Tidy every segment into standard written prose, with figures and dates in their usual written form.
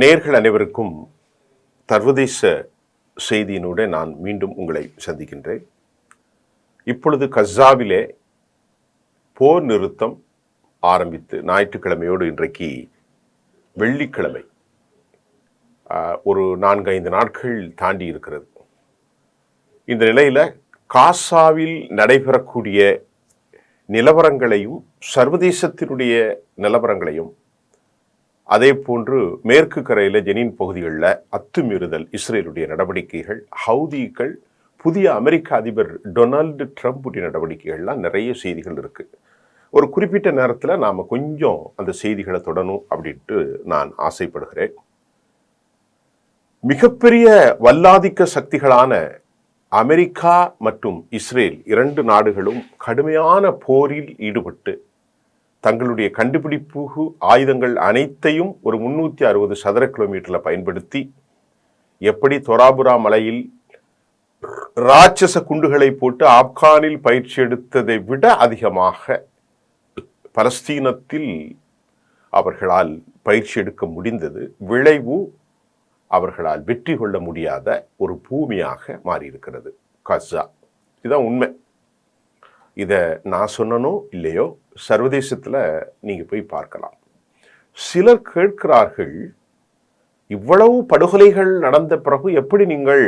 நேயர்கள் அனைவருக்கும் சர்வதேச செய்தியினூட நான் மீண்டும் உங்களை சந்திக்கின்றேன். இப்பொழுது கஸாவிலே போர் நிறுத்தம் ஆரம்பித்து ஞாயிற்றுக்கிழமையோடு இன்றைக்கு வெள்ளிக்கிழமை ஒரு 4-5 நாட்கள் தாண்டி இருக்கிறது. இந்த நிலையில் காசாவில் நடைபெறக்கூடிய நிலவரங்களையும் சர்வதேசத்தினுடைய நிலவரங்களையும் அதே போன்று மேற்கு கரையில் ஜெனின் பகுதிகளில் அத்துமீறுதல் இஸ்ரேலுடைய நடவடிக்கைகள், ஹவுதிகள், புதிய அமெரிக்க அதிபர் டொனால்டு ட்ரம்புடைய நடவடிக்கைகள்லாம் நிறைய செய்திகள் இருக்குது. ஒரு குறிப்பிட்ட நேரத்தில் நாம் கொஞ்சம் அந்த செய்திகளை தொடரும் அப்படின்ட்டு நான் ஆசைப்படுகிறேன். மிகப்பெரிய வல்லாதிக்க சக்திகளான அமெரிக்கா மற்றும் இஸ்ரேல் 2 நாடுகளும் கடுமையான போரில் ஈடுபட்டு தங்களுடைய கண்டுபிடிப்பு ஆயுதங்கள் அனைத்தையும் ஒரு 360 சதுர கிலோமீட்டரில் பயன்படுத்தி எப்படி தொராபுரா மலையில் ராட்சச குண்டுகளை போட்டு ஆப்கானில் பயிற்சி எடுத்ததை விட அதிகமாக பலஸ்தீனத்தில் அவர்களால் பயிற்சி எடுக்க முடிந்தது. விளைவு அவர்களால் வெற்றி கொள்ள முடியாத ஒரு பூமியாக மாறியிருக்கிறது கஸா. இதுதான் உண்மை. இதை நான் சொன்னனோ இல்லையோ, சர்வதேசத்தில் நீங்கள் போய் பார்க்கலாம். சிலர் கேட்கிறார்கள், இவ்வளவு படுகொலைகள் நடந்த பிறகு எப்படி நீங்கள்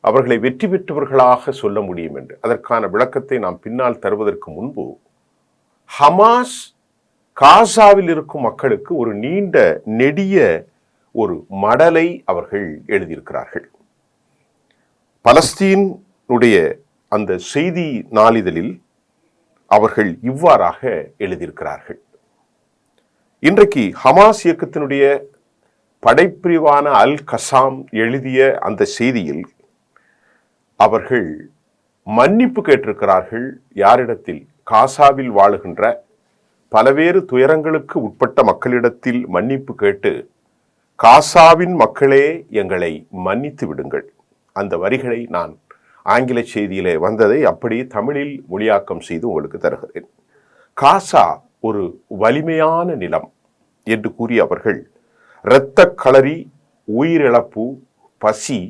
அவர்களை வெற்றி பெற்றவர்களாக சொல்ல முடியும் என்று. அதற்கான விளக்கத்தை நாம் பின்னால் தருவதற்கு முன்பு, ஹமாஸ் காசாவில் இருக்கும் மக்களுக்கு ஒரு நீண்ட நெடிய ஒரு மடலை அவர்கள் எழுதியிருக்கிறார்கள். பலஸ்தீனுடைய அந்த செய்தி நாளிதழில் அவர்கள் இவ்வாறாக எழுதியிருக்கிறார்கள். இன்றைக்கு ஹமாஸ் இயக்கத்தினுடைய படைப்பிரிவான அல் கசாம் எழுதிய அந்த செய்தியில் அவர்கள் மன்னிப்பு கேட்டிருக்கிறார்கள். யாரிடத்தில்? காசாவில் வாழுகின்ற பலவேறு துயரங்களுக்கு உட்பட்ட மக்களிடத்தில் மன்னிப்பு கேட்டு, காசாவின் மக்களே எங்களை மன்னித்து விடுங்கள். அந்த வரிகளை நான் ஆங்கில செய்தியிலே வந்ததை அப்படி தமிழில் மொழியாக்கம் செய்து உங்களுக்கு தருகிறேன். காசா ஒரு வலிமையான நிலம் என்று கூறிய அவர்கள், இரத்த களரி, உயிரிழப்பு, பசி,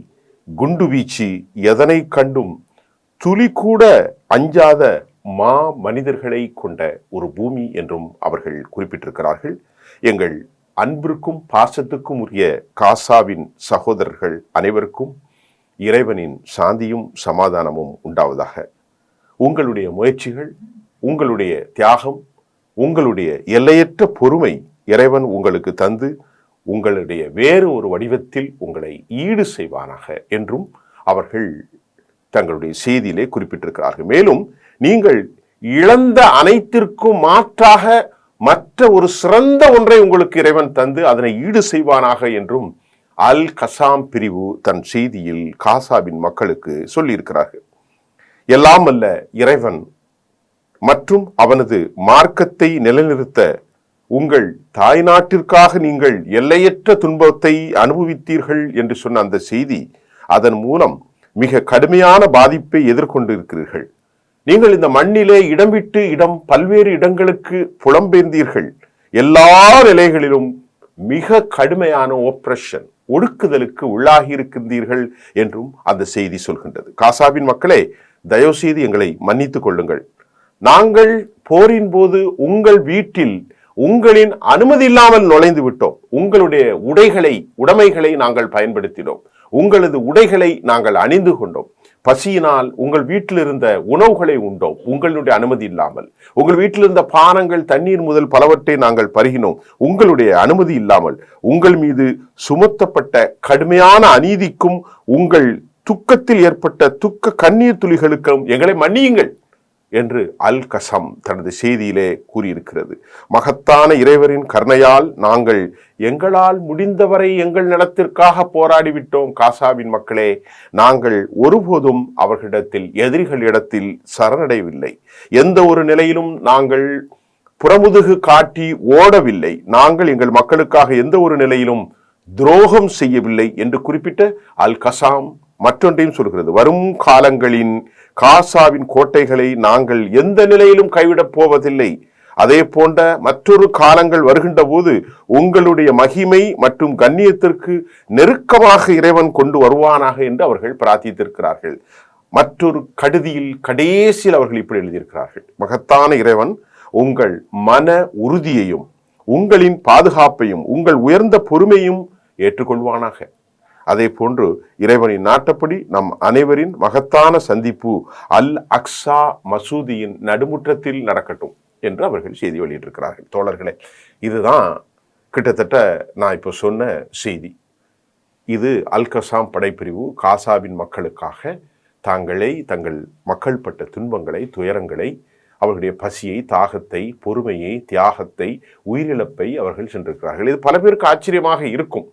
குண்டுவீச்சு எதனை கண்டும் துளி கூட அஞ்சாத மனிதர்களை கொண்ட ஒரு பூமி என்றும் அவர்கள் குறிப்பிட்டிருக்கிறார்கள். எங்கள் அன்பிற்கும் பாசத்துக்கும் உரிய காசாவின் சகோதரர்கள் அனைவருக்கும் இறைவனின் சாந்தியும் சமாதானமும் உண்டாவதாக. உங்களுடைய முயற்சிகள், உங்களுடைய தியாகம், உங்களுடைய எல்லையற்ற பொறுமை இறைவன் உங்களுக்கு தந்து உங்களுடைய வேறு ஒரு வடிவத்தில் உங்களை ஈடு செய்வானாக என்றும் அவர்கள் தங்களுடைய செய்தியிலே குறிப்பிட்டிருக்கிறார்கள். மேலும் நீங்கள் இழந்த அனைத்திற்கும் மாற்றாக மற்ற ஒரு சிறந்த ஒன்றை உங்களுக்கு இறைவன் தந்து அதனை ஈடு செய்வானாக என்றும் அல் கசாம் பிரிவு தன் செய்தியில் காசாவின் மக்களுக்கு சொல்லியிருக்கிறார்கள். எல்லாம் அல்ல இறைவன் மற்றும் அவனது மார்க்கத்தை நிலைநிறுத்த உங்கள் தாய்நாட்டிற்காக நீங்கள் எல்லையற்ற துன்பத்தை அனுபவித்தீர்கள் என்று சொன்ன அந்த செய்தி, அதன் மூலம் மிக கடுமையான பாதிப்பை எதிர்கொண்டிருக்கிறீர்கள். நீங்கள் இந்த மண்ணிலே இடம் விட்டு இடம் பல்வேறு இடங்களுக்கு புலம்பெயர்ந்தீர்கள். எல்லா நிலைகளிலும் மிக கடுமையான ஆப்ரேஷன், ஒடுக்குதலுக்கு உள்ளாகி இருக்கின்றீர்கள் என்றும் அந்த செய்தி சொல்கின்றது. காசாவின் மக்களே, தயவு செய்து எங்களை மன்னித்துக் கொள்ளுங்கள். நாங்கள் போரின் போது உங்கள் வீட்டில் உங்களின் அனுமதி இல்லாமல் நுழைந்து விட்டோம். உங்களுடைய உடைமைகளை நாங்கள் பயன்படுத்தினோம். உங்களது உடைகளை நாங்கள் அணிந்து கொண்டோம். பசியினால் உங்கள் வீட்டில் இருந்த உணவுகளை உண்டோம் உங்களுடைய அனுமதி இல்லாமல். உங்கள் வீட்டில் இருந்த பானங்கள், தண்ணீர் முதல் பலவற்றை நாங்கள் பருகினோம் உங்களுடைய அனுமதி இல்லாமல். உங்கள் மீது சுமத்தப்பட்ட கடுமையான அநீதிக்கும் உங்கள் துக்கத்தில் ஏற்பட்ட துக்க கண்ணீர் துளிகளுக்கும் எங்களை மன்னியுங்கள் என்று அல் கசம் தனது செய்தியிலே கூறியிருக்கிறது. மகத்தான இறைவரின் கருணையால் நாங்கள் எங்களால் முடிந்தவரை எங்கள் நலத்திற்காக போராடிவிட்டோம். காசாவின் மக்களே, நாங்கள் ஒருபோதும் அவர்களிடத்தில், எதிரிகளிடத்தில் சரணடையவில்லை. எந்த ஒரு நிலையிலும் நாங்கள் புறமுதுகு காட்டி ஓடவில்லை. நாங்கள் எங்கள் மக்களுக்காக எந்த ஒரு நிலையிலும் துரோகம் செய்யவில்லை என்று குறிப்பிட்ட அல் கசாம் மற்றொன்றையும் சொல்கிறது. வரும் காலங்களின் காசாவின் கோட்டைகளை நாங்கள் எந்த நிலையிலும் கைவிடப் போவதில்லை. அதே போன்ற மற்றொரு காலங்கள் வருகின்ற போது உங்களுடைய மகிமை மற்றும் கண்ணியத்திற்கு நெருக்கமாக இறைவன் கொண்டு வருவானாக என்று அவர்கள் பிரார்த்தித்திருக்கிறார்கள். மற்றொரு கடைசியில் அவர்கள் இப்படி எழுதியிருக்கிறார்கள்: மகத்தான இறைவன் உங்கள் மன உறுதியையும் உங்களின் பாதுகாப்பையும் உங்கள் உயர்ந்த பொறுமையும் ஏற்றுக்கொள்வானாக. அதே போன்று இறைவனின் நாட்டப்படி நம் அனைவரின் மகத்தான சந்திப்பு அல் அக்ஸா மசூதியின் நடுமுற்றத்தில் நடக்கட்டும் என்று அவர்கள் செய்தி வெளியிட்டிருக்கிறார்கள். தோழர்களே, இதுதான் கிட்டத்தட்ட நான் இப்போ சொன்ன செய்தி. இது அல் கசாம் படைப்பிரிவு காசாவின் மக்களுக்காக தங்கள் மக்கள் பட்ட துன்பங்களை, துயரங்களை, அவர்களுடைய பசியை, தாகத்தை, பொறுமையை, தியாகத்தை, உயிரிழப்பை அவர்கள் சென்றிருக்கிறார்கள். இது பல பேருக்கு ஆச்சரியமாக இருக்கும்.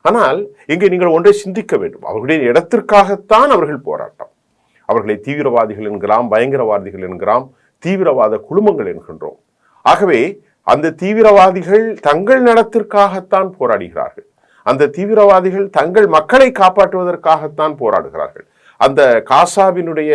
ஆனால் இங்கே நீங்கள் ஒன்றை சிந்திக்க வேண்டும். அவர்களுடைய இடத்திற்காகத்தான் அவர்கள் போராட்டம். அவர்களை தீவிரவாதிகள் என்கிறோம், பயங்கரவாதிகள் என்கிறோம், தீவிரவாத குழுமங்கள் என்கின்றோம். ஆகவே அந்த தீவிரவாதிகள் தங்கள் நலத்திற்காகத்தான் போராடுகிறார்கள். அந்த தீவிரவாதிகள் தங்கள் மக்களை காப்பாற்றுவதற்காகத்தான் போராடுகிறார்கள். அந்த காசாவினுடைய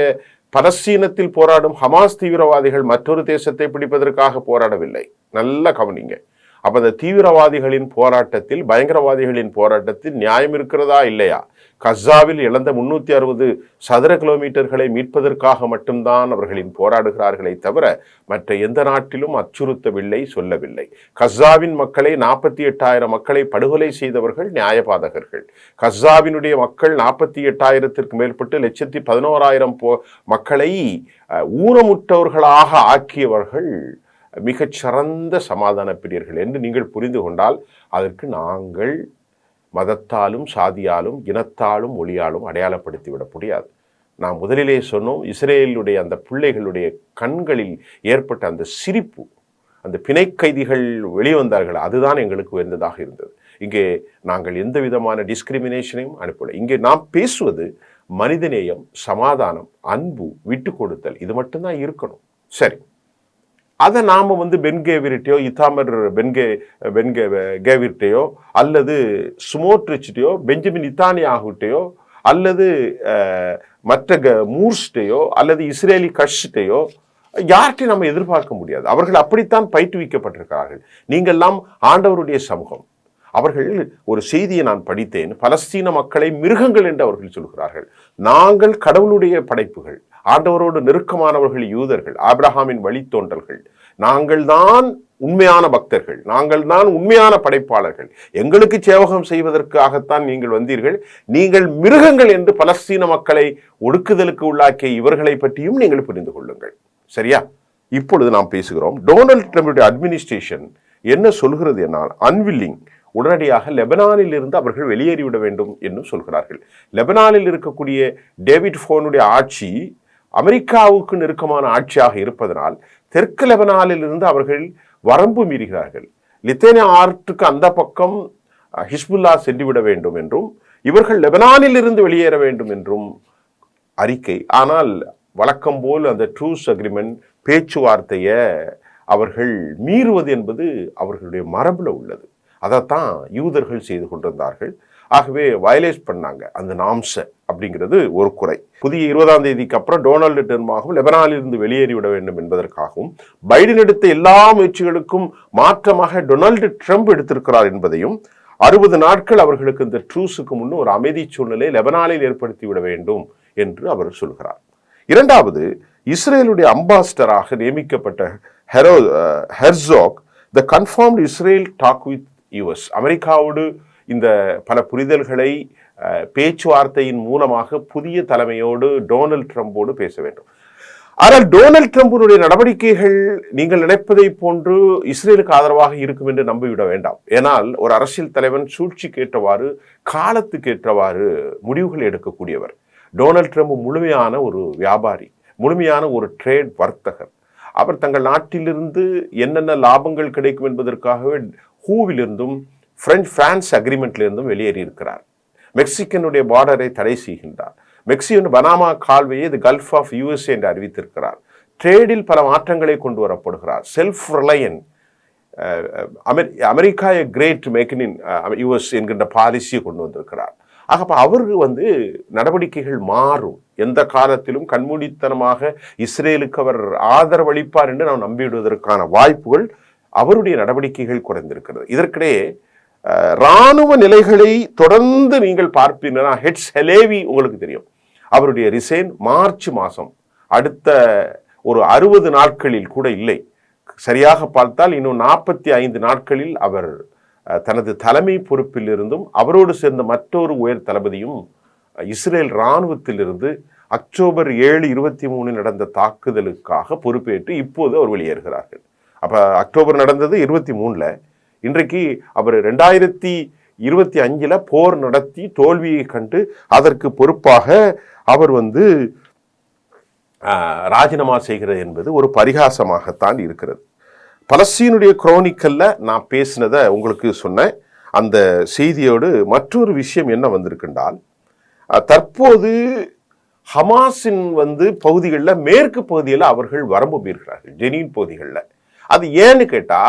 பலஸ்தீனத்தில் போராடும் ஹமாஸ் தீவிரவாதிகள் மற்றொரு தேசத்தை பிடிப்பதற்காக போராடவில்லை. நல்ல கவனிங்க. அப்ப அந்த தீவிரவாதிகளின் போராட்டத்தில், பயங்கரவாதிகளின் போராட்டத்தில் நியாயம் இருக்கிறதா இல்லையா? கசாவில் இழந்த 360 சதுர கிலோமீட்டர்களை மீட்பதற்காக மட்டும்தான் அவர்களின் போராடுகிறார்களே தவிர மற்ற எந்த நாட்டிலும் அச்சுறுத்தவில்லை, சொல்லவில்லை. கசாவின் மக்களை 48,000 மக்களை படுகொலை செய்தவர்கள் நியாயபாதகர்கள். கசாவினுடைய மக்கள் 48,000த்திற்கு மேற்பட்டு 111,000 மக்களை ஊனமுற்றவர்களாக ஆக்கியவர்கள் மிகச் சிறந்த சமாதான பிரியர்கள் என்று நீங்கள் புரிந்து கொண்டால் அதற்கு நாங்கள் மதத்தாலும் சாதியாலும் இனத்தாலும் மொழியாலும் அடையாளப்படுத்திவிட முடியாது. நாம் முதலிலே சொன்னோம், இஸ்ரேலுடைய அந்த பிள்ளைகளுடைய கண்களில் ஏற்பட்ட அந்த சிரிப்பு, அந்த பிணை கைதிகள் வெளிவந்தார்கள், அதுதான் எங்களுக்கு உயர்ந்ததாக இருந்தது. இங்கே நாங்கள் எந்த விதமான டிஸ்கிரிமினேஷனையும் அனுப்பலை. இங்கே நாம் பேசுவது மனிதநேயம், சமாதானம், அன்பு, விட்டு கொடுத்தல், இது மட்டும்தான் இருக்கணும். சரி, அதை நாம் பென்கேவிர்ட்டையோ இத்தாமர் கேவிர்ட்டையோ அல்லது ஸ்மோட்ரிச்டையோ பெஞ்சமின் இத்தானியாகுட்டையோ அல்லது மற்ற மூர்ஸ்டையோ அல்லது இஸ்ரேலி கஷ்டையோ யார்கிட்டையும் நம்ம எதிர்பார்க்க முடியாது. அவர்கள் அப்படித்தான் பயிற்றுவிக்கப்பட்டிருக்கிறார்கள். நீங்கள்லாம் ஆண்டவருடைய சமூகம். அவர்கள் ஒரு செய்தியை நான் படித்தேன். பலஸ்தீன மக்களை மிருகங்கள் என்று அவர்கள் சொல்கிறார்கள். நாங்கள் கடவுளுடைய படைப்புகள், ஆண்டவரோடு நெருக்கமானவர்கள் யூதர்கள், ஆபிரகாமின் வழித்தோன்றல்கள். நாங்கள் தான் உண்மையான பக்தர்கள், நாங்கள் தான் உண்மையான படைப்பாளர்கள். எங்களுக்கு சேவகம் செய்வதற்காகத்தான் நீங்கள் வந்தீர்கள். நீங்கள் மிருகங்கள் என்று பலஸ்தீன மக்களை ஒடுக்குதலுக்கு உள்ளாக்கிய இவர்களை பற்றியும் நீங்கள் புரிந்து கொள்ளுங்கள். சரியா? இப்பொழுது நாம் பேசுகிறோம். டொனால்ட் ட்ரம்புடைய அட்மினிஸ்ட்ரேஷன் என்ன சொல்கிறது என்னால், அன்வில்லிங், உடனடியாக லெபனானில் இருந்து அவர்கள் வெளியேறிவிட வேண்டும் என்று சொல்கிறார்கள். லெபனானில் இருக்கக்கூடிய டேவிட் ஃபோனுடைய ஆட்சி அமெரிக்காவுக்கு நெருக்கமான ஆட்சியாக இருப்பதனால் தெற்கு லெபனானில் இருந்து அவர்கள் வரம்பு மீறுகிறார்கள். லித்தேனியா ஆற்றுக்கு அந்த பக்கம் ஹிஸ்புல்லா சென்றுவிட வேண்டும் என்றும் இவர்கள் லெபனானில் இருந்து வெளியேற வேண்டும் என்றும் அறிக்கை. ஆனால் வழக்கம் போல் அந்த ட்ரூஸ் அக்ரிமெண்ட் பேச்சுவார்த்தையை அவர்கள் மீறுவது என்பது அவர்களுடைய மரபுல உள்ளது. அதைத்தான் யூதர்கள் செய்து கொண்டிருந்தார்கள். ஆகவே வயலேட் பண்ணாங்க அந்த நாம்ஸ அப்படிங்கிறது ஒரு குறை. புதிய 20ஆம் தேதிக்கு அப்புறம் டொனால்டு ட்ரம்பாகவும் லெபனானில் இருந்து வெளியேறிவிட வேண்டும் என்பதற்காகவும் பைடன் எடுத்த எல்லா முயற்சிகளுக்கும் மாற்றமாக டொனால்டு ட்ரம்ப் எடுத்திருக்கிறார் என்பதையும் 60 நாட்கள் அவர்களுக்கு இந்த ட்ரூஸுக்கு முன்னும் ஒரு அமைதி சூழ்நிலை லெபனானில் ஏற்படுத்திவிட வேண்டும் என்று அவர் சொல்கிறார். இரண்டாவது, இஸ்ரேலுடைய அம்பாசிடராக நியமிக்கப்பட்ட Herzog the confirmed Israel talk with US, அமெரிக்காவோடு இந்த பல புரிதல்களை பேச்சுவார்த்தையின் மூலமாக புதிய தலைமையோடு டொனால்ட் ட்ரம்போடு பேச வேண்டும். ஆனால் டொனால்ட் ட்ரம்பினுடைய நடவடிக்கைகள் நீங்கள் நினைப்பதை போன்று இஸ்ரேலுக்கு ஆதரவாக இருக்கும் என்று நம்பிவிட வேண்டாம். ஏனால் ஒரு அரசியல் தலைவன் சூழ்ச்சிக்கு ஏற்றவாறு, காலத்துக்கு ஏற்றவாறு முடிவுகள் எடுக்கக்கூடியவர். டொனால்ட் ட்ரம்ப் முழுமையான ஒரு வியாபாரி, முழுமையான ஒரு ட்ரேட் வர்த்தகர். அவர் தங்கள் நாட்டிலிருந்து என்னென்ன லாபங்கள் கிடைக்கும் என்பதற்காகவே ஹூவிலிருந்தும் பிரான்ஸ் அக்ரிமெண்ட்லிருந்தும் வெளியேறி இருக்கிறார். மெக்சிகனுடைய பார்டரை தடை செய்கின்றார். மெக்சிகன் பனாமா கால்வையை தி கல்ஃப் ஆஃப் யூஎஸ்ஏ என்று அறிவித்திருக்கிறார். ட்ரேடில் பல மாற்றங்களை கொண்டு வரப்படுகிறார். Self reliant, America great make in US என்கின்ற பாலிசியை கொண்டு வந்திருக்கிறார். ஆகப்ப அவருக்கு நடவடிக்கைகள் மாறும். எந்த காலத்திலும் கண்மூடித்தனமாக இஸ்ரேலுக்கு அவர் ஆதரவளிப்பார் என்று நாம் நம்பிவிடுவதற்கான வாய்ப்புகள் அவருடைய நடவடிக்கைகள் குறைந்திருக்கிறது. இதற்கிடையே இராணுவ நிலைகளை தொடர்ந்து நீங்கள் பார்ப்பீங்கன்னா, ஹெட்ஸ் ஹெலேவி உங்களுக்கு தெரியும், அவருடைய ரிசைன் மார்ச் மாதம், அடுத்த ஒரு 60 நாட்களில் கூட இல்லை, சரியாக பார்த்தால் இன்னும் 45 நாட்களில் அவர் தனது தலைமை பொறுப்பில் இருந்தும் அவரோடு சேர்ந்த மற்றொரு உயர் தளபதியும் இஸ்ரேல் இராணுவத்திலிருந்து அக்டோபர் 7, 23 நடந்த தாக்குதலுக்காக பொறுப்பேற்று இப்போது அவர் வெளியேறுகிறார்கள். அப்ப அக்டோபர் நடந்தது 23ல, இன்றைக்கு அவர் 2025 போர் நடத்தி தோல்வியை கண்டு அதற்கு பொறுப்பாக அவர் ராஜினாமா செய்கிறது என்பது ஒரு பரிகாசமாகத்தான் இருக்கிறது. பலஸ்தீனுடைய குரோனிக்கல்ல நான் பேசினதை உங்களுக்கு சொன்ன அந்த செய்தியோடு மற்றொரு விஷயம் என்ன வந்திருக்கின்றால், தற்போது ஹமாஸின் பகுதிகளில் மேற்கு பகுதியில் அவர்கள் வரம்பு மீறுகிறார்கள், ஜெனீன் பகுதிகளில். அது ஏன்னு கேட்டா,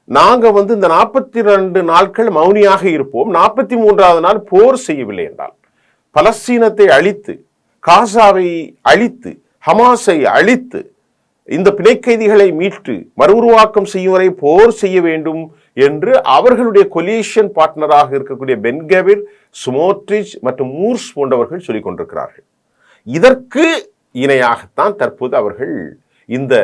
நாங்க இந்த 42 நாட்கள் மௌனியாக இருப்போம், 43வது நாள் போர் செய்யவில்லை என்றால் பலஸ்தீனத்தை அழித்து, காசாவை அழித்து, ஹமாஸை அழித்து, இந்த பிணைக்கைதிகளை மீட்டு மறு உருவாக்கம் செய்யும் வரை போர் செய்ய வேண்டும் என்று அவர்களுடைய கொலிஷன் பார்ட்னராக இருக்கக்கூடிய பென்கவிர், ஸ்மோட்ரிச் மற்றும் மூர்ஸ் போன்றவர்கள் சொல்லிக் கொண்டிருக்கிறார்கள். இதற்கு இணையாகத்தான் தற்போது அவர்கள் இந்த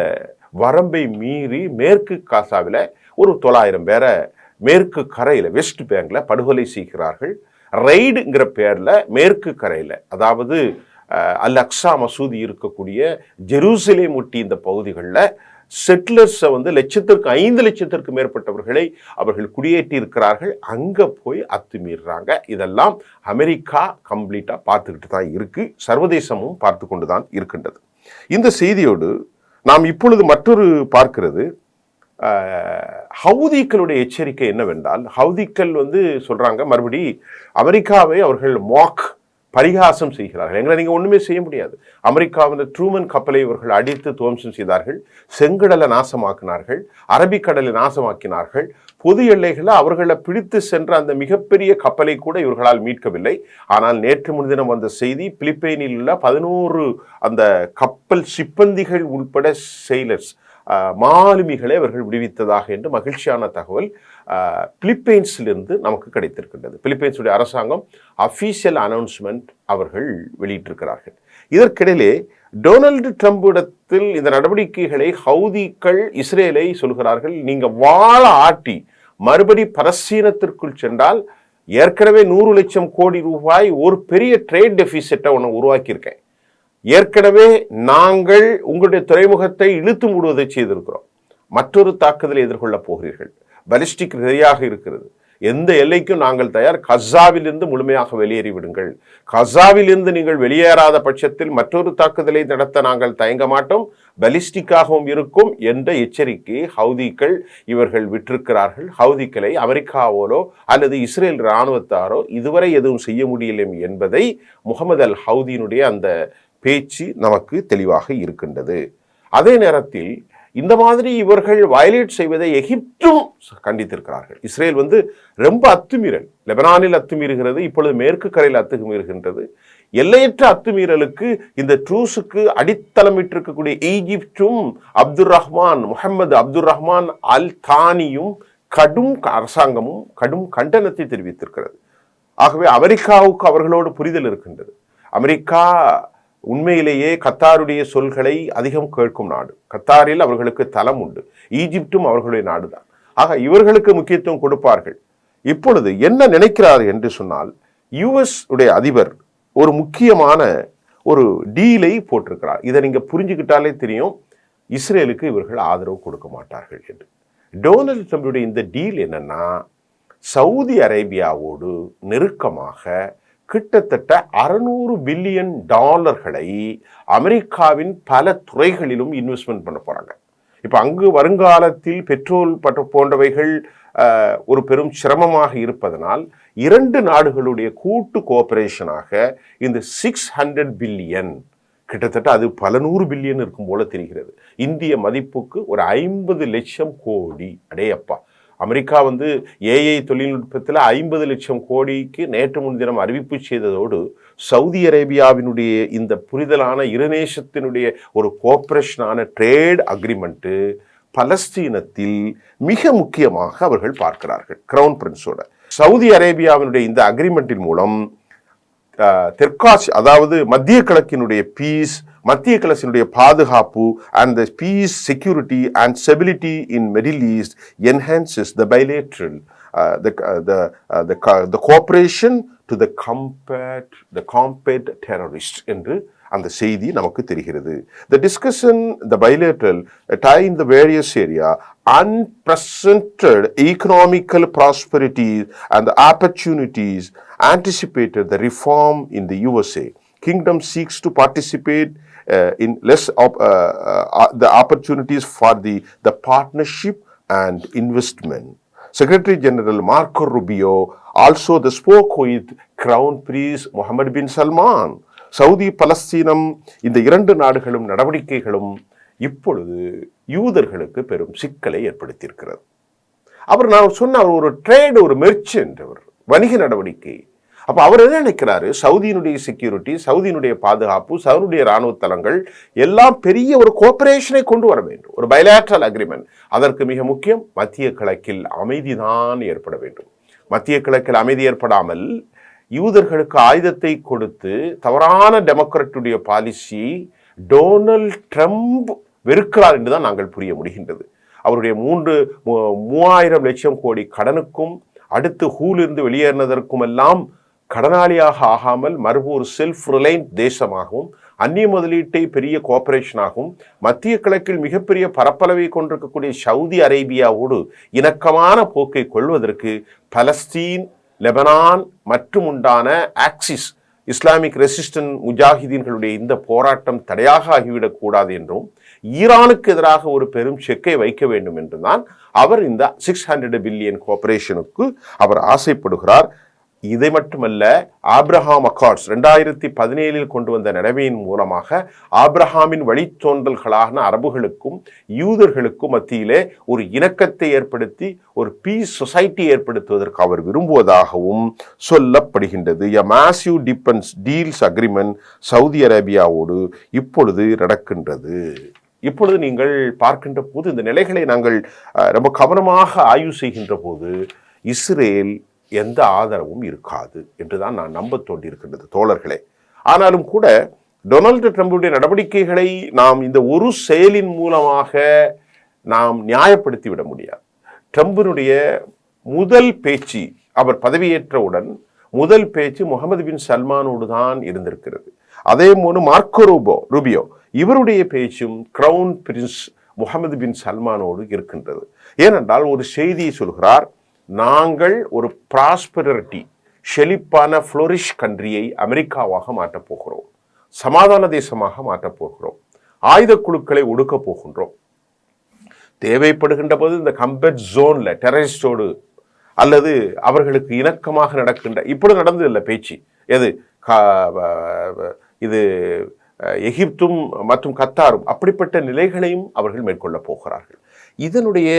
வரம்பை மீறி மேற்கு காசாவில் ஒரு 900 பேரை மேற்கு கரையில், வெஸ்ட் பேங்க்ல படுகொலை செய்கிறார்கள். ரெய்டுங்கிற பேர்ல மேற்கு கரையில், அதாவது அல் அக்ஸா மசூதி இருக்கக்கூடிய ஜெருசலேம் ஒட்டி இந்த பகுதிகளில் செட்டிலர்ஸை 5 லட்சத்திற்கு மேற்பட்டவர்களை அவர்கள் குடியேற்றி இருக்கிறார்கள். அங்கே போய் அத்துமீறாங்க. இதெல்லாம் அமெரிக்கா கம்ப்ளீட்டாக பார்த்துக்கிட்டு தான் இருக்கு, சர்வதேசமும் பார்த்து கொண்டு தான் இருக்கின்றது. இந்த செய்தியோடு நாம் இப்பொழுது மற்றொரு பார்க்கிறது, ஹவுதிக்களுடைய எச்சரிக்கை என்னவென்றால், ஹவுதிக்கள் சொல்றாங்க, மறுபடி அமெரிக்காவை அவர்கள் பரிகாசம் செய்கிறார்கள். எங்களை நீங்க ஒண்ணுமே செய்ய முடியாது. அமெரிக்காவின் ட்ரூமன் கப்பலை இவர்கள் அடித்து துவம்சம் செய்தார்கள், செங்கடலை நாசமாக்கினார்கள், அரபிக்கடலை நாசமாக்கினார்கள். பொது எல்லைகளை அவர்களை பிடித்து சென்ற அந்த மிகப்பெரிய கப்பலை கூட இவர்களால் மீட்கவில்லை. ஆனால் நேற்று முன்தினம் வந்த செய்தி, பிலிப்பைனில் உள்ள 11 அந்த கப்பல் சிப்பந்திகள் உட்பட செயிலர்ஸ், மாலுமிகளை அவர்கள் விடுவித்ததாக என்று மகிழ்ச்சியான தகவல் பிலிப்பைன்ஸிலிருந்து நமக்கு கிடைத்திருக்கின்றது. பிலிப்பைன்ஸுடைய அரசாங்கம் அஃபீஷியல் அனௌன்ஸ்மெண்ட் அவர்கள் வெளியிட்டிருக்கிறார்கள். இதற்கிடையிலே டொனால்டு ட்ரம்பிடத்தில் இந்த நடவடிக்கைகளை ஹவுதிக்கள் இஸ்ரேலை சொல்கிறார்கள், நீங்க வாழ ஆட்டி மறுபடி பலஸ்தீனத்திற்குள் சென்றால் ஏற்கனவே 100 லட்சம் கோடி ரூபாய் ஒரு பெரிய ட்ரேட் டெபிசிட்டை ஒன்று உருவாக்கியிருக்கேன், ஏற்கனவே நாங்கள் உங்களுடைய துறைமுகத்தை இழுத்து மூடுவதை செய்திருக்கிறோம், மற்றொரு தாக்குதலை எதிர்கொள்ள போகிறீர்கள், பலிஸ்டிக் ரெடியாக இருக்கிறது, எந்த எல்லைக்கும் நாங்கள் தயார், கசாவிலிருந்து முழுமையாக வெளியேறி விடுங்கள், கசாவிலிருந்து நீங்கள் வெளியேறாத பட்சத்தில் மற்றொரு தாக்குதலை நடத்த நாங்கள் தயங்க மாட்டோம், பலிஸ்டிக்காகவும் இருக்கும் என்ற எச்சரிக்கையை ஹவுதிக்கள் இவர்கள் விட்டிருக்கிறார்கள். ஹவுதிக்களை அமெரிக்காவோலோ அல்லது இஸ்ரேல் இராணுவத்தாரோ இதுவரை எதுவும் செய்ய முடியலை என்பதை முகமது அல் ஹவுதியினுடைய அந்த பேச்சு நமக்கு தெளிவாக இருக்கின்றது. அதே நேரத்தில் இந்த மாதிரி இவர்கள் வயலேட் செய்வதை எகிப்தும் கண்டித்திருக்கிறார்கள். இஸ்ரேல் ரொம்ப அத்துமீறல், லெபனானில் அத்துமீறுகிறது, இப்பொழுது மேற்கு கரையில் அத்துமீறுகின்றது. எல்லையற்ற அத்துமீறலுக்கு இந்த ட்ரூஸுக்கு அடித்தளமிட்டிருக்கக்கூடிய ஈஜிப்டும் முகமது அப்துல் ரஹ்மான் அல் தானியும் அரசாங்கமும் கடும் கண்டனத்தை தெரிவித்திருக்கிறது. ஆகவே அமெரிக்காவுக்கு அவர்களோடு புரிதல் இருக்கின்றது. அமெரிக்கா உண்மையிலேயே கத்தாருடைய சொல்களை அதிகம் கேட்கும் நாடு. கத்தாரில் அவர்களுக்கு தளம் உண்டு, ஈஜிப்டும் அவர்களுடைய நாடுதான். ஆக இவர்களுக்கு முக்கியத்துவம் கொடுப்பார்கள். இப்பொழுது என்ன நினைக்கிறார் என்று சொன்னால், யுஎஸ் உடைய அதிபர் ஒரு முக்கியமான ஒரு டீலை போட்டிருக்கிறார். இதை நீங்க புரிஞ்சுக்கிட்டாலே தெரியும், இஸ்ரேலுக்கு இவர்கள் ஆதரவு கொடுக்க மாட்டார்கள் என்று. டொனால்டு ட்ரம்புடைய இந்த டீல் என்னன்னா, சவுதி அரேபியாவோடு நெருக்கமாக கிட்டத்தட்ட $600 பில்லியன் அமெரிக்காவின் பல துறைகளிலும் இன்வெஸ்ட்மெண்ட் பண்ண போறாங்க. இப்ப அங்கு வருங்காலத்தில் பெட்ரோல் போன்றவைகள் ஒரு பெரும் சிரமமாக இருப்பதனால் 2 நாடுகளுடைய கூட்டு கோஆபரேஷனாக இந்த 600 பில்லியன், கிட்டத்தட்ட அது பல 100 பில்லியன் இருக்கும் போல தெரிகிறது. இந்திய மதிப்புக்கு ஒரு 50 லட்சம் கோடி, அடேயப்பா, அமெரிக்கா ஏஐ தொழில்நுட்பத்தில் 50 லட்சம் கோடிக்கு நேற்று முன்தினம் அறிவிப்பு செய்ததோடு சவுதி அரேபியாவினுடைய இந்த புரிதலான இருநேசத்தினுடைய ஒரு கோஆபரேஷனான ட்ரேட் அக்ரிமெண்ட்டு பலஸ்தீனத்தில் மிக முக்கியமாக அவர்கள் பார்க்கிறார்கள். கிரவுன் பிரின்ஸோட சவுதி அரேபியாவினுடைய இந்த அக்ரிமெண்டின் மூலம் தெற்காசி அதாவது மத்திய கிழக்கினுடைய பீஸ், மத்திய கிழக்கினுடைய பாதுகாப்பு and the peace, security and stability in Middle East enhances the bilateral the cooperation to the combat terrorists என்று அந்த செய்தி நமக்கு தெரிகிறது. The discussion, the bilateral tie in the various area, unprecedented economical prosperity and the opportunities anticipated the reform in the USA. Kingdom seeks to participate in the opportunities for the partnership and investment. Secretary General Marco Rubio also spoke with Crown Prince Mohammed bin Salman. Saudi பலஸ்தீனம் இந்த இரண்டு நாடுகளும் நடவடிக்கைகளும் இப்பொழுது யூதர்களுக்கு பெரும் சிக்கலை ஏற்படுத்தியிருக்கிறது. நான் சொன்ன ஒரு ட்ரேட், ஒரு மெர்ச்சன்ட், அவர் வணிக நடவடிக்கை. அப்ப அவர் என்ன நினைக்கிறாரு, சவுதியினுடைய செக்யூரிட்டி, சவுதியினுடைய பாதுகாப்பு, சவுதியுடைய இராணுவ தளங்கள் எல்லாம் பெரிய ஒரு கோஆபரேஷனை கொண்டு வர வேண்டும், ஒரு பைலேட்ரல் அக்ரிமெண்ட். அதற்கு மிக முக்கியம் மத்திய கிழக்கில் அமைதிதான் ஏற்பட வேண்டும். மத்திய கிழக்கில் அமைதி ஏற்படாமல் யூதர்களுக்கு ஆயுதத்தை கொடுத்து தவறான டெமோக்ராட்டுடைய பாலிசி டொனால்ட் ட்ரம்ப் வெறுக்கிறார் என்றுதான் நாங்கள் புரிய முடிகின்றது. அவருடைய 3000 லட்சம் கோடி கடனுக்கும் அடுத்து ஹூலிருந்து வெளியேறினதற்கும் எல்லாம் கடனாளியாக ஆகாமல் மறுபடியும் ஒரு செல்ஃப் ரிலையன்ட் தேசமாகவும் அந்நிய முதலீட்டை பெரிய கோஆபரேஷனாகவும் மத்திய கிழக்கில் மிகப்பெரிய பரப்பளவை கொண்டிருக்கக்கூடிய சவுதி அரேபியாவோடு இணக்கமான போக்கை கொள்வதற்கு பலஸ்தீன், லெபனான் மற்றும் உண்டான ஆக்சிஸ் இஸ்லாமிக் ரெசிஸ்டன்ட் முஜாஹிதீன்களுடைய இந்த போராட்டம் தடையாக ஆகிவிடக் கூடாது என்றும் ஈரானுக்கு எதிராக ஒரு பெரும் செக்கை வைக்க வேண்டும் என்றுதான் அவர் இந்த 600 பில்லியன் கோஆபரேஷனுக்கு அவர் ஆசைப்படுகிறார். இதை மட்டுமல்ல, ஆப்ரஹாம் அக்கார்ட்ஸ் 2017 கொண்டு வந்த நடைமுறையின் மூலமாக ஆப்ரஹாமின் வழித்தோன்றல்களான அரபுகளுக்கும் யூதர்களுக்கும் மத்தியிலே ஒரு இணக்கத்தை ஏற்படுத்தி ஒரு பீஸ் சொசைட்டி ஏற்படுத்துவதற்கு அவர் விரும்புவதாகவும் சொல்லப்படுகின்றது. A massive defence deals agreement Saudi அரேபியாவோடு இப்பொழுது நடக்கின்றது. இப்பொழுது நீங்கள் பார்க்கின்ற போது இந்த நிலைகளை நாங்கள் ரொம்ப கவனமாக ஆய்வு செய்கின்ற போது இஸ்ரேல் எந்த ஆதரவும் இருக்காது என்றுதான் நான் நம்ப தோன்றியிருக்கின்றது தோழர்களே. ஆனாலும் கூட டொனால்டு ட்ரம்புடைய நடவடிக்கைகளை நாம் இந்த ஒரு செயலின் மூலமாக நாம் நியாயப்படுத்தி விட முடியாது. ட்ரம்பினுடைய முதல் பேச்சு, அவர் பதவியேற்றவுடன் முதல் பேச்சு முகமது பின் சல்மானோடு தான் இருந்திருக்கிறது. அதே போல மார்க்கோ ரூபியோ இவருடைய பேச்சும் கிரவுன் பிரின்ஸ் முகமது பின் சல்மானோடு இருக்கின்றது. ஏனென்றால் ஒரு செய்தியை சொல்கிறார், நாங்கள் ஒரு ப்ராஸ்பரிட்டி செழிப்பான ஃப்ளோரிஷ் கண்ட்ரியை அமெரிக்காவாக மாற்றப் போகிறோம், சமாதான தேசமாக மாற்றப் போகிறோம், ஆயுத குழுக்களை ஒடுக்க போகின்றோம், தேவைப்படுகின்ற போது இந்த கம்பேட் ஜோன்ல டெரரிஸ்டோடு அல்லது அவர்களுக்கு இணக்கமாக நடக்கின்ற இப்படி நடந்ததில்லை பேச்சு. இது எகிப்தும் மற்றும் கத்தாரும் அப்படிப்பட்ட நிலைகளையும் அவர்கள் மேற்கொள்ள போகிறார்கள். இதனுடைய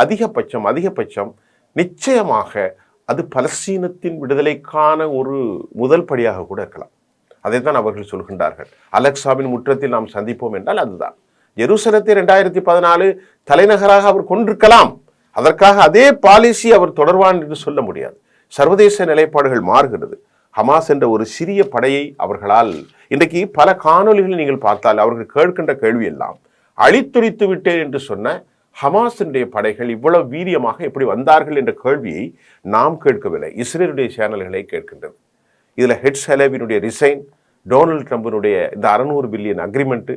அதிகபட்சம் நிச்சயமாக அது பலஸ்தீனத்தின் விடுதலைக்கான ஒரு முதல் படியாக கூட இருக்கலாம். அதைத்தான் அவர்கள் சொல்கின்றார்கள். அலெக்சாவின் முற்றத்தில் நாம் சந்திப்போம் என்றால் அதுதான். ஜெருசலத்தை 2014 தலைநகராக அவர் கொண்டிருக்கலாம். அதற்காக அதே பாலிசி அவர் தொடர்வான் என்று சொல்ல முடியாது. சர்வதேச நிலைப்பாடுகள் மாறுகிறது. ஹமாஸ் என்ற ஒரு சிறிய படையை அவர்களால் இன்றைக்கு பல காணொலிகள் நீங்கள் பார்த்தால் அவர்கள் கேட்கின்ற கேள்வி எல்லாம், அழித்துரித்து விட்டேன் என்று சொன்ன ஹமாஸினுடைய படைகள் இவ்வளவு வீரியமாக எப்படி வந்தார்கள் என்ற கேள்வியை நாம் கேட்கவில்லை, இஸ்ரேலுடைய சேனல்களை கேட்கின்றது. இதில் ஹெட்ஸ் ஹலேவினுடைய ரிசைன், டொனால்ட் ட்ரம்பினுடைய இந்த 600 பில்லியன் அக்ரிமெண்ட்டு,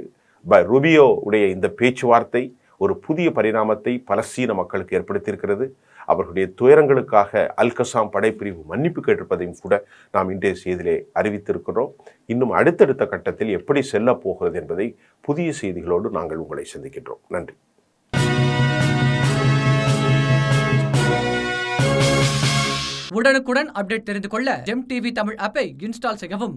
ரூபியோ உடைய இந்த பேச்சுவார்த்தை ஒரு புதிய பரிணாமத்தை பலஸ்தீன மக்களுக்கு ஏற்படுத்தியிருக்கிறது. அவர்களுடைய துயரங்களுக்காக அல்-கசாம் படைப்பிரிவு மன்னிப்பு கேட்டிருப்பதையும் கூட நாம் இன்றைய செய்தியிலே அறிவித்திருக்கிறோம். இன்னும் அடுத்தடுத்த கட்டத்தில் எப்படி செல்ல போகிறது என்பதை புதிய செய்திகளோடு நாங்கள் உங்களை சந்திக்கின்றோம். நன்றி. உடனுக்குடன் அப்டேட் தெரிந்து கொள்ள ஜெம் டிவி தமிழ் ஆப்பை இன்ஸ்டால் செய்யவும்.